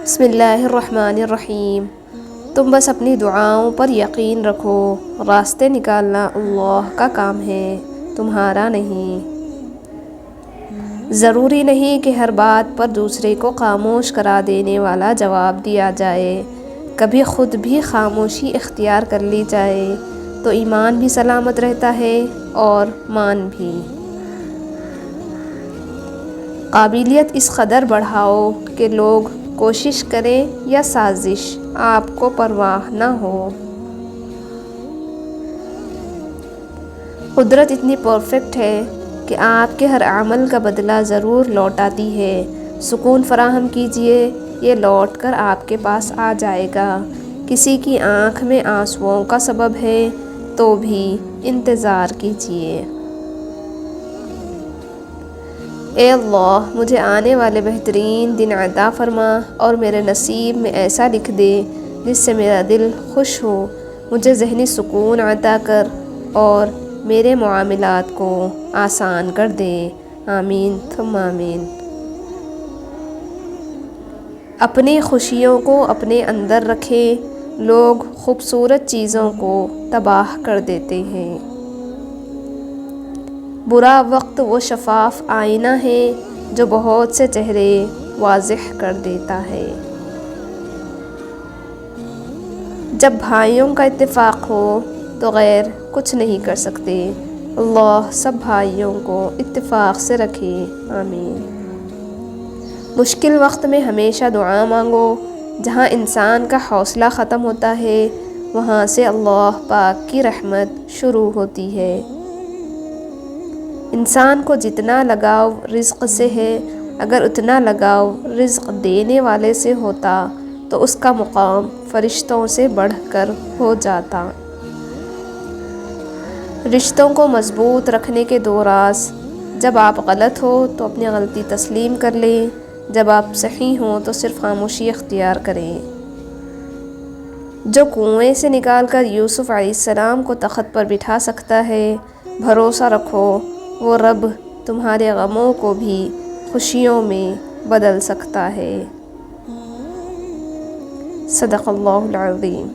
بسم اللہ الرحمن الرحیم۔ تم بس اپنی دعاؤں پر یقین رکھو، راستے نکالنا اللہ کا کام ہے، تمہارا نہیں۔ ضروری نہیں کہ ہر بات پر دوسرے کو خاموش کرا دینے والا جواب دیا جائے، کبھی خود بھی خاموشی اختیار کر لی جائے تو ایمان بھی سلامت رہتا ہے اور مان بھی۔ قابلیت اس قدر بڑھاؤ کہ لوگ کوشش کریں یا سازش، آپ کو پرواہ نہ ہو۔ قدرت اتنی پرفیکٹ ہے کہ آپ کے ہر عمل کا بدلہ ضرور لوٹاتی ہے۔ سکون فراہم کیجیے، یہ لوٹ کر آپ کے پاس آ جائے گا۔ کسی کی آنکھ میں آنسوؤں کا سبب ہے تو بھی انتظار کیجیے۔ اے اللہ، مجھے آنے والے بہترین دن عطا فرما اور میرے نصیب میں ایسا لکھ دے جس سے میرا دل خوش ہو۔ مجھے ذہنی سکون عطا کر اور میرے معاملات کو آسان کر دے۔ آمین ثم آمین۔ اپنی خوشیوں کو اپنے اندر رکھیں، لوگ خوبصورت چیزوں کو تباہ کر دیتے ہیں۔ برا وقت وہ شفاف آئینہ ہے جو بہت سے چہرے واضح کر دیتا ہے۔ جب بھائیوں کا اتفاق ہو تو غیر کچھ نہیں کر سکتے۔ اللہ سب بھائیوں کو اتفاق سے رکھے، آمین۔ مشکل وقت میں ہمیشہ دعا مانگو۔ جہاں انسان کا حوصلہ ختم ہوتا ہے وہاں سے اللہ پاک کی رحمت شروع ہوتی ہے۔ انسان کو جتنا لگاؤ رزق سے ہے، اگر اتنا لگاؤ رزق دینے والے سے ہوتا تو اس کا مقام فرشتوں سے بڑھ کر ہو جاتا۔ رشتوں کو مضبوط رکھنے کے دو راز: جب آپ غلط ہو تو اپنی غلطی تسلیم کر لیں، جب آپ صحیح ہوں تو صرف خاموشی اختیار کریں۔ جو کنویں سے نکال کر یوسف علیہ السلام کو تخت پر بٹھا سکتا ہے، بھروسہ رکھو وہ رب تمہارے غموں کو بھی خوشیوں میں بدل سکتا ہے۔ صدق اللہ العظیم۔